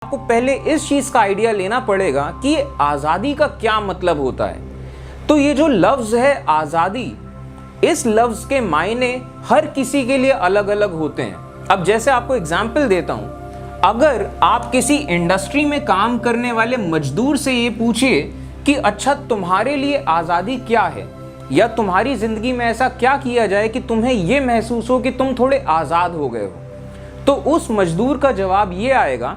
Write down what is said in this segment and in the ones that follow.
आपको पहले इस चीज का आइडिया लेना पड़ेगा कि आजादी का क्या मतलब होता है। तो ये जो लफ्ज है आजादी, इस लफ्ज के मायने हर किसी के लिए अलग अलग होते हैं। अब जैसे आपको एग्जाम्पल देता हूं, अगर आप किसी इंडस्ट्री में काम करने वाले मजदूर से ये पूछिए कि अच्छा तुम्हारे लिए आजादी क्या है, या तुम्हारी जिंदगी में ऐसा क्या किया जाए कि तुम्हें ये महसूस हो कि तुम थोड़े आजाद हो गए हो, तो उस मजदूर का जवाब ये आएगा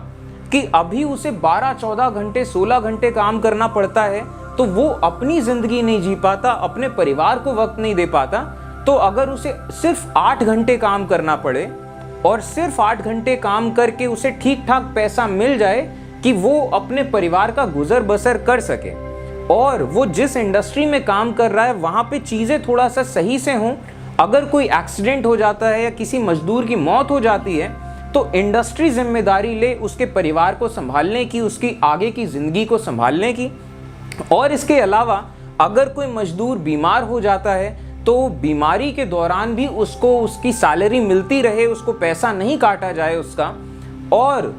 कि अभी उसे 12-14 घंटे 16 घंटे काम करना पड़ता है, तो वो अपनी जिंदगी नहीं जी पाता, अपने परिवार को वक्त नहीं दे पाता। तो अगर उसे सिर्फ 8 घंटे काम करना पड़े और सिर्फ 8 घंटे काम करके उसे ठीक ठाक पैसा मिल जाए कि वो अपने परिवार का गुजर बसर कर सके, और वो जिस इंडस्ट्री में काम कर रहा है वहाँ पे चीज़ें थोड़ा सा सही से हों, अगर कोई एक्सीडेंट हो जाता है या किसी मजदूर की मौत हो जाती है तो इंडस्ट्री जिम्मेदारी ले उसके परिवार को संभालने की, उसकी आगे की ज़िंदगी को संभालने की। और इसके अलावा अगर कोई मजदूर बीमार हो जाता है तो बीमारी के दौरान भी उसको उसकी सैलरी मिलती रहे, उसको पैसा नहीं काटा जाए उसका। और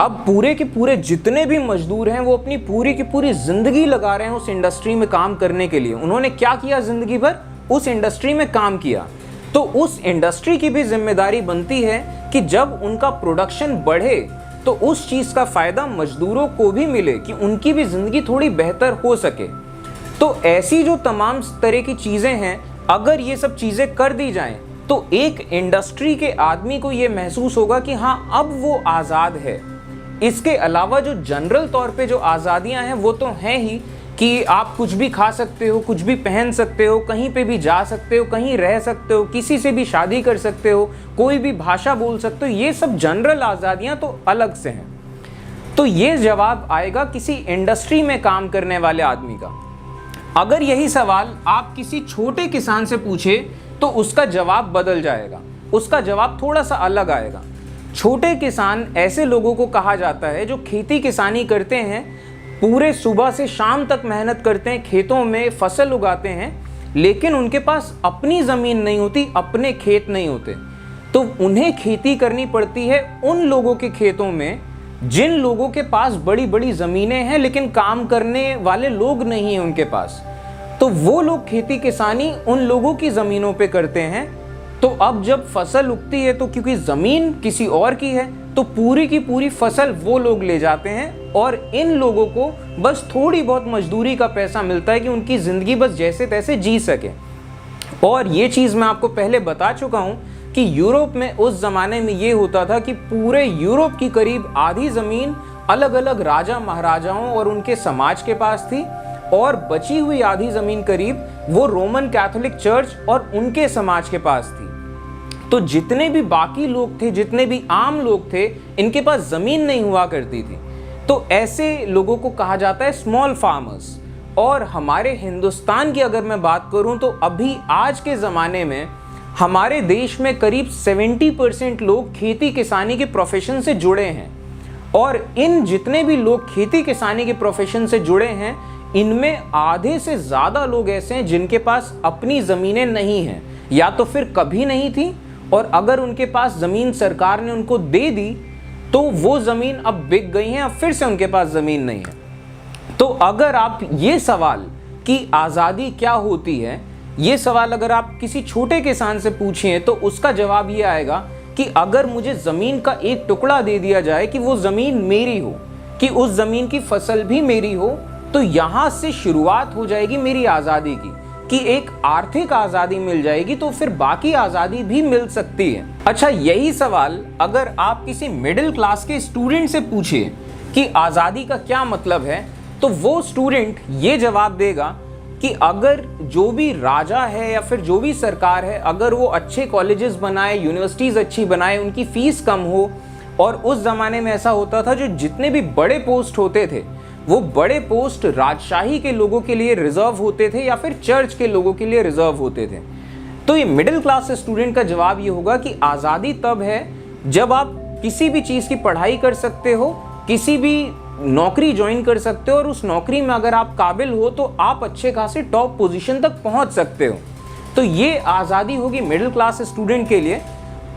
अब पूरे के पूरे जितने भी मजदूर हैं वो अपनी पूरी की पूरी ज़िंदगी लगा रहे हैं उस इंडस्ट्री में काम करने के लिए। उन्होंने क्या किया, ज़िंदगी भर उस इंडस्ट्री में काम किया। तो उस इंडस्ट्री की भी जिम्मेदारी बनती है कि जब उनका प्रोडक्शन बढ़े तो उस चीज़ का फ़ायदा मजदूरों को भी मिले, कि उनकी भी ज़िंदगी थोड़ी बेहतर हो सके। तो ऐसी जो तमाम तरह की चीज़ें हैं, अगर ये सब चीज़ें कर दी जाएं तो एक इंडस्ट्री के आदमी को ये महसूस होगा कि हाँ अब वो आज़ाद है। इसके अलावा जो जनरल तौर पे जो आज़ादियाँ हैं वो तो हैं ही, कि आप कुछ भी खा सकते हो, कुछ भी पहन सकते हो, कहीं पे भी जा सकते हो, कहीं रह सकते हो, किसी से भी शादी कर सकते हो, कोई भी भाषा बोल सकते हो, ये सब जनरल आज़ादियाँ तो अलग से हैं। तो ये जवाब आएगा किसी इंडस्ट्री में काम करने वाले आदमी का। अगर यही सवाल आप किसी छोटे किसान से पूछे तो उसका जवाब बदल जाएगा, उसका जवाब थोड़ा सा अलग आएगा। छोटे किसान ऐसे लोगों को कहा जाता है जो खेती किसानी करते हैं, पूरे सुबह से शाम तक मेहनत करते हैं, खेतों में फसल उगाते हैं, लेकिन उनके पास अपनी ज़मीन नहीं होती, अपने खेत नहीं होते। तो उन्हें खेती करनी पड़ती है उन लोगों के खेतों में जिन लोगों के पास बड़ी बड़ी ज़मीनें हैं लेकिन काम करने वाले लोग नहीं हैं उनके पास। तो वो लोग खेती किसानी उन लोगों की ज़मीनों पे करते हैं। तो अब जब फसल उगती है तो क्योंकि ज़मीन किसी और की है तो पूरी की पूरी फसल वो लोग ले जाते हैं, और इन लोगों को बस थोड़ी बहुत मजदूरी का पैसा मिलता है कि उनकी ज़िंदगी बस जैसे तैसे जी सके। और ये चीज़ मैं आपको पहले बता चुका हूँ कि यूरोप में उस ज़माने में ये होता था कि पूरे यूरोप की करीब आधी ज़मीन अलग अलग राजा महाराजाओं और उनके समाज के पास थी, और बची हुई आधी ज़मीन करीब वो रोमन कैथोलिक चर्च और उनके समाज के पास थी। तो जितने भी बाकी लोग थे, जितने भी आम लोग थे, इनके पास ज़मीन नहीं हुआ करती थी। तो ऐसे लोगों को कहा जाता है स्मॉल फार्मर्स। और हमारे हिंदुस्तान की अगर मैं बात करूं तो अभी आज के ज़माने में हमारे देश में करीब 70% लोग खेती किसानी के प्रोफेशन से जुड़े हैं। और इन जितने भी लोग खेती किसानी के प्रोफेशन से जुड़े हैं, इनमें आधे से ज़्यादा लोग ऐसे हैं जिनके पास अपनी ज़मीनें नहीं हैं, या तो फिर कभी नहीं थी, और अगर उनके पास ज़मीन सरकार ने उनको दे दी तो वो ज़मीन अब बिक गई हैं, अब फिर से उनके पास ज़मीन नहीं है। तो अगर आप ये सवाल कि आज़ादी क्या होती है, ये सवाल अगर आप किसी छोटे किसान से पूछें तो उसका जवाब ये आएगा कि अगर मुझे ज़मीन का एक टुकड़ा दे दिया जाए कि वो ज़मीन मेरी हो, कि उस ज़मीन की फसल भी मेरी हो, तो यहाँ से शुरुआत हो जाएगी मेरी आज़ादी की, कि एक आर्थिक आज़ादी मिल जाएगी, तो फिर बाकी आज़ादी भी मिल सकती है। अच्छा, यही सवाल अगर आप किसी मिडिल क्लास के स्टूडेंट से पूछे कि आज़ादी का क्या मतलब है, तो वो स्टूडेंट ये जवाब देगा कि अगर जो भी राजा है या फिर जो भी सरकार है, अगर वो अच्छे कॉलेजेस बनाए, यूनिवर्सिटीज़ अच्छी बनाए, उनकी फ़ीस कम हो, और उस ज़माने में ऐसा होता था जो जितने भी बड़े पोस्ट होते थे वो बड़े पोस्ट राजशाही के लोगों के लिए रिजर्व होते थे या फिर चर्च के लोगों के लिए रिजर्व होते थे। तो ये मिडिल क्लास स्टूडेंट का जवाब ये होगा कि आज़ादी तब है जब आप किसी भी चीज़ की पढ़ाई कर सकते हो, किसी भी नौकरी ज्वाइन कर सकते हो, और उस नौकरी में अगर आप काबिल हो तो आप अच्छे खासे टॉप पोजीशन तक पहुंच सकते हो। तो ये आज़ादी होगी मिडिल क्लास स्टूडेंट के लिए।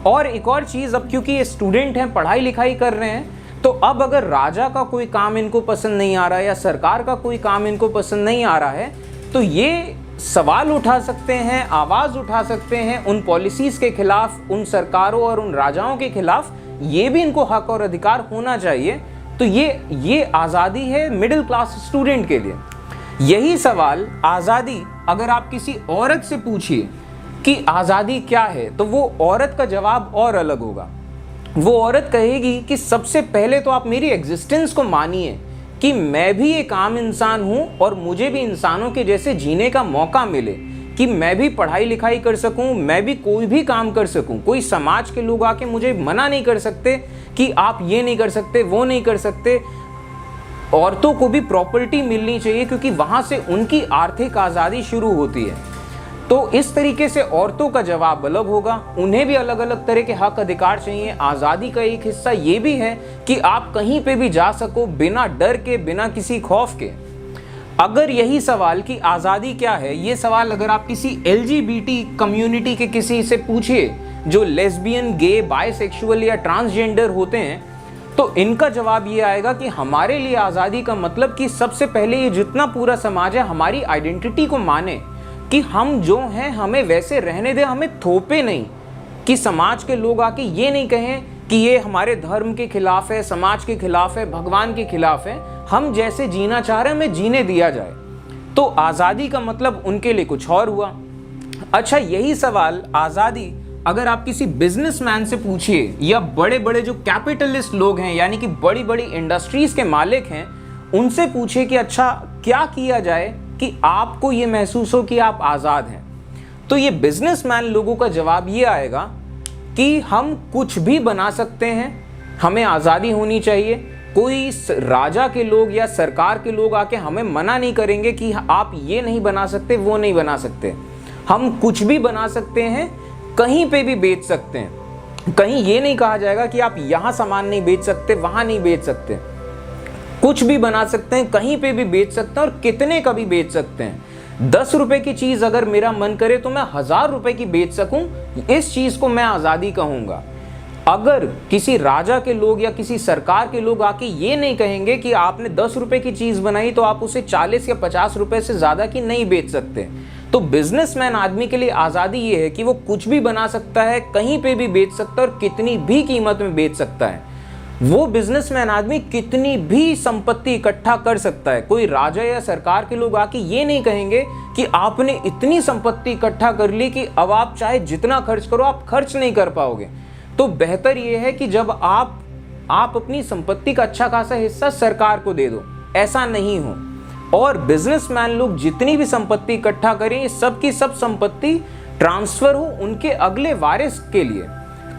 और एक और चीज़, अब क्योंकि ये स्टूडेंट हैं, पढ़ाई लिखाई कर रहे हैं, तो अब अगर राजा का कोई काम इनको पसंद नहीं आ रहा है या सरकार का कोई काम इनको पसंद नहीं आ रहा है, तो ये सवाल उठा सकते हैं, आवाज़ उठा सकते हैं उन पॉलिसीज़ के खिलाफ, उन सरकारों और उन राजाओं के खिलाफ। ये भी इनको हक और अधिकार होना चाहिए। तो ये आज़ादी है मिडिल क्लास स्टूडेंट के लिए। यही सवाल आज़ादी अगर आप किसी औरत से पूछिए कि आज़ादी क्या है, तो वो औरत का जवाब और अलग होगा। वो औरत कहेगी कि सबसे पहले तो आप मेरी एग्जिस्टेंस को मानिए कि मैं भी एक आम इंसान हूँ और मुझे भी इंसानों के जैसे जीने का मौका मिले, कि मैं भी पढ़ाई लिखाई कर सकूँ, मैं भी कोई भी काम कर सकूँ। कोई समाज के लोग आके मुझे मना नहीं कर सकते कि आप ये नहीं कर सकते, वो नहीं कर सकते। औरतों को भी प्रॉपर्टी मिलनी चाहिए क्योंकि वहाँ से उनकी आर्थिक आज़ादी शुरू होती है। तो इस तरीके से औरतों का जवाब अलग होगा, उन्हें भी अलग अलग तरह के हक अधिकार चाहिए। आज़ादी का एक हिस्सा ये भी है कि आप कहीं पे भी जा सको बिना डर के, बिना किसी खौफ के। अगर यही सवाल कि आज़ादी क्या है, ये सवाल अगर आप किसी LGBT कम्युनिटी के किसी से पूछिए जो लेस्बियन, गे, बायसेक्सुअल या ट्रांसजेंडर होते हैं, तो इनका जवाब ये आएगा कि हमारे लिए आज़ादी का मतलब कि सबसे पहले ये जितना पूरा समाज है हमारी आइडेंटिटी को माने कि हम जो हैं हमें वैसे रहने दें, हमें थोपे नहीं। कि समाज के लोग आके ये नहीं कहें कि ये हमारे धर्म के खिलाफ है, समाज के खिलाफ है, भगवान के खिलाफ है। हम जैसे जीना चाह रहे हैं हमें जीने दिया जाए। तो आज़ादी का मतलब उनके लिए कुछ और हुआ। अच्छा, यही सवाल आज़ादी अगर आप किसी बिजनेसमैन से पूछिए या बड़े बड़े जो कैपिटलिस्ट लोग हैं, यानी कि बड़ी बड़ी इंडस्ट्रीज के मालिक हैं, उनसे पूछिए कि अच्छा क्या किया जाए कि आपको ये महसूस हो कि आप आज़ाद हैं। तो ये बिजनेसमैन लोगों का जवाब ये आएगा कि हम कुछ भी बना सकते हैं, हमें आज़ादी होनी चाहिए। कोई राजा के लोग या सरकार के लोग आके हमें मना नहीं करेंगे कि आप ये नहीं बना सकते, वो नहीं बना सकते। हम कुछ भी बना सकते हैं, कहीं पे भी बेच सकते हैं। कहीं ये नहीं कहा जाएगा कि आप यहाँ सामान नहीं बेच सकते, वहाँ नहीं बेच सकते। कुछ भी बना सकते हैं, कहीं पे भी बेच सकते हैं और कितने का भी बेच सकते हैं। 10 रुपए की चीज़ अगर मेरा मन करे तो मैं 1000 रुपए की बेच सकूं, इस चीज़ को मैं आज़ादी कहूँगा। अगर किसी राजा के लोग या किसी सरकार के लोग आके ये नहीं कहेंगे कि आपने 10 रुपए की चीज़ बनाई तो आप उसे 40 या 50 रुपए से ज़्यादा की नहीं बेच सकते। तो बिजनेसमैन आदमी के लिए आज़ादी ये है कि वो कुछ भी बना सकता है, कहीं पे भी बेच सकता है और कितनी भी कीमत में बेच सकता है। वो बिजनेसमैन आदमी कितनी भी संपत्ति इकट्ठा कर सकता है। कोई राजा या सरकार के लोग आके ये नहीं कहेंगे कि आपने इतनी संपत्ति इकट्ठा कर ली कि अब आप चाहे जितना खर्च करो आप खर्च नहीं कर पाओगे। तो बेहतर ये है कि जब आप अपनी संपत्ति का अच्छा खासा हिस्सा सरकार को दे दो, ऐसा नहीं हो। और बिजनेसमैन लोग जितनी भी संपत्ति इकट्ठा करें, सब की सब संपत्ति ट्रांसफर हो उनके अगले वारिस के लिए।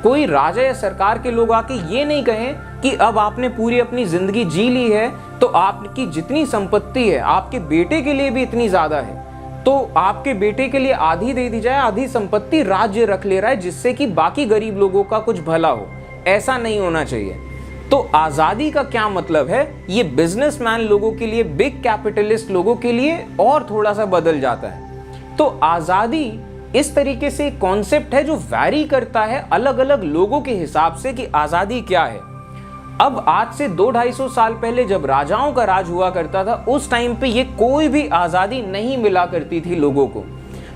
कोई राजा या सरकार के लोग आके ये नहीं कहें कि अब आपने पूरी अपनी जिंदगी जी ली है तो आपकी जितनी संपत्ति है आपके बेटे के लिए भी इतनी ज्यादा है, तो आपके बेटे के लिए आधी दे दी जाए, आधी संपत्ति राज्य रख ले रहा है जिससे कि बाकी गरीब लोगों का कुछ भला हो। ऐसा नहीं होना चाहिए। तो आज़ादी का क्या मतलब है, ये बिजनेसमैन लोगों के लिए, बिग कैपिटलिस्ट लोगों के लिए और थोड़ा सा बदल जाता है। तो आज़ादी इस तरीके से कॉन्सेप्ट है जो वैरी करता है अलग अलग लोगों के हिसाब से कि आज़ादी क्या है। अब आज से 200-250 साल पहले जब राजाओं का राज हुआ करता था, उस टाइम पे ये कोई भी आज़ादी नहीं मिला करती थी लोगों को।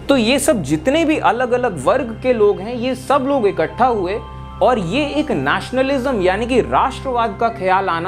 तो ये सब जितने भी अलग अलग वर्ग के लोग हैं, ये सब लोग इकट्ठा हुए और ये एक नेशनलिज्म यानी कि राष्ट्रवाद का ख्याल आना